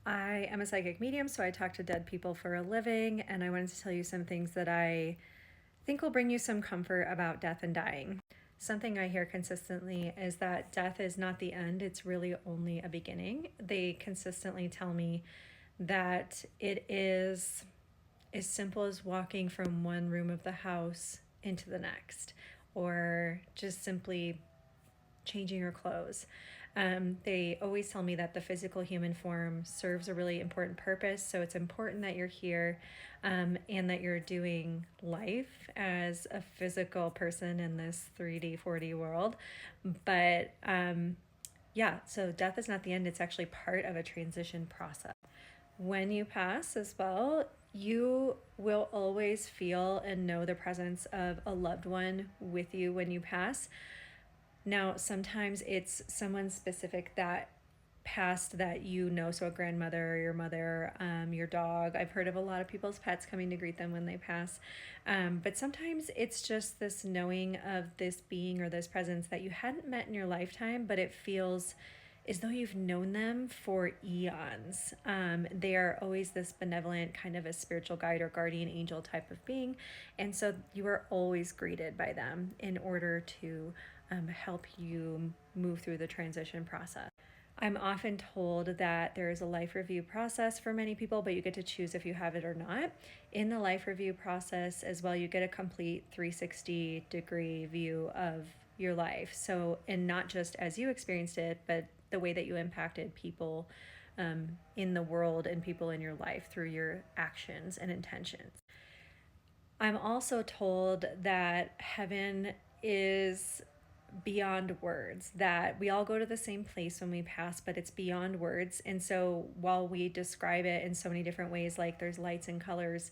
I am a psychic medium, so I talk to dead people for a living, and I wanted to tell you some things that I think will bring you some comfort about death and dying. Something I hear consistently is that death is not the end, it's really only a beginning. They consistently tell me that it is as simple as walking from one room of the house into the next, or just simply changing your clothes. They always tell me that the physical human form serves a really important purpose. So it's important that you're here and that you're doing life as a physical person in this 3D, 4D world. But yeah, so death is not the end, it's actually part of a transition process. When you pass as well, you will always feel and know the presence of a loved one with you when you pass. Now, sometimes it's someone specific that passed that you know, so a grandmother, your mother, your dog. I've heard of a lot of people's pets coming to greet them when they pass. But sometimes it's just this knowing of this being or this presence that you hadn't met in your lifetime, but it feels as though you've known them for eons. They are always this benevolent, kind of a spiritual guide or guardian angel type of being. And so you are always greeted by them in order to help you move through the transition process. I'm often told that there is a life review process for many people, but you get to choose if you have it or not. In the life review process as well, you get a complete 360-degree view of your life. So, and not just as you experienced it, but the way that you impacted people in the world and people in your life through your actions and intentions. I'm also told that heaven is beyond words, that we all go to the same place when we pass, but it's beyond words. And so while we describe it in so many different ways, like there's lights and colors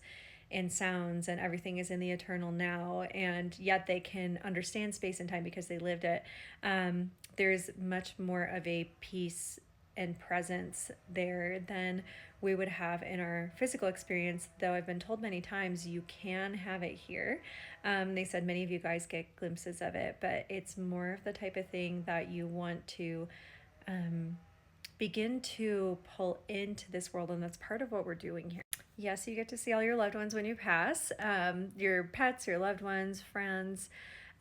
and sounds and everything is in the eternal now, and yet they can understand space and time because they lived it, there's much more of a peace and presence there than we would have in our physical experience, though I've been told many times you can have it here. They said many of you guys get glimpses of it, but it's more of the type of thing that you want to begin to pull into this world, and that's part of what we're doing here. Yes, you get to see all your loved ones when you pass, your pets, your loved ones, friends.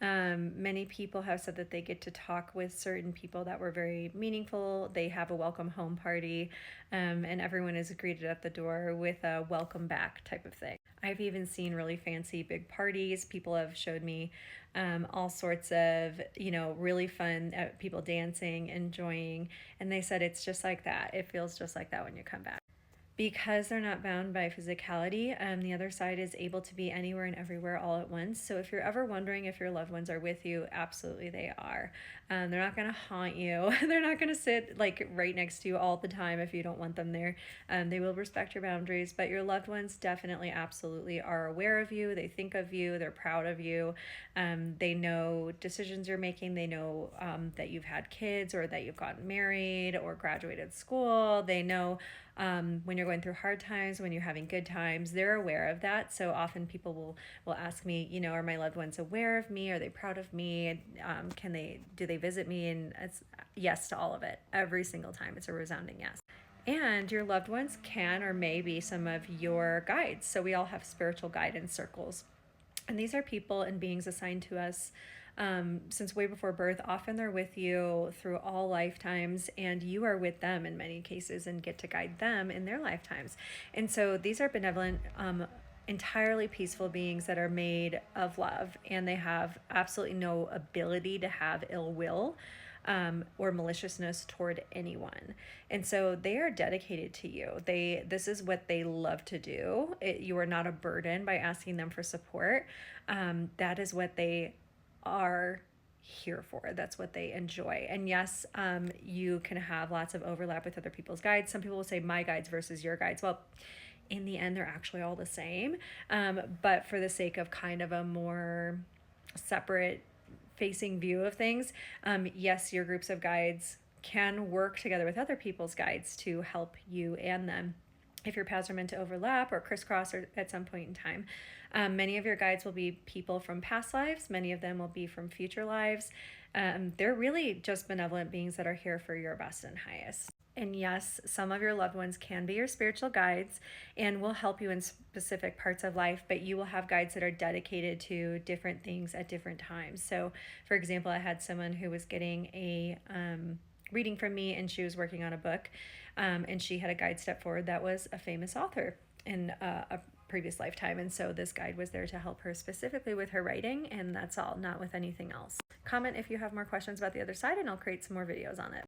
Many people have said that they get to talk with certain people that were very meaningful. They have a welcome home party, and everyone is greeted at the door with a welcome back type of thing. I've even seen really fancy big parties. People have showed me all sorts of, really fun people dancing, enjoying, and they said it's just like that. It feels just like that when you come back. Because they're not bound by physicality, the other side is able to be anywhere and everywhere all at once. So if you're ever wondering if your loved ones are with you, absolutely they are. They're not going to haunt you. They're not going to sit like right next to you all the time if you don't want them there. They will respect your boundaries, but your loved ones definitely, absolutely are aware of you. They think of you. They're proud of you. They know decisions you're making. They know that you've had kids or that you've gotten married or graduated school. They know when you're going through hard times, when you're having good times, they're aware of that. So often people will ask me, are my loved ones aware of me? Are they proud of me? Do they visit me? And it's yes to all of it. Every single time, it's a resounding yes. And your loved ones can or may be some of your guides. So we all have spiritual guidance circles. And these are people and beings assigned to us since way before birth. Often they're with you through all lifetimes, and you are with them in many cases and get to guide them in their lifetimes. And so these are benevolent, entirely peaceful beings that are made of love, and they have absolutely no ability to have ill will or maliciousness toward anyone. And so they are dedicated to you. This is what they love to do. You are not a burden by asking them for support. That is what they are here for. That's what they enjoy. And yes, you can have lots of overlap with other people's guides. Some people will say my guides versus your guides. Well, in the end, they're actually all the same. But for the sake of kind of a more separate facing view of things, yes, your groups of guides can work together with other people's guides to help you and them if your paths are meant to overlap or crisscross or at some point in time. Many of your guides will be people from past lives. Many of them will be from future lives. They're really just benevolent beings that are here for your best and highest. And yes, some of your loved ones can be your spiritual guides and will help you in specific parts of life, but you will have guides that are dedicated to different things at different times. So, for example, I had someone who was getting a reading from me, and she was working on a book, and she had a guide step forward that was a famous author in a previous lifetime. And so this guide was there to help her specifically with her writing, and that's all, not with anything else. Comment if you have more questions about the other side, and I'll create some more videos on it.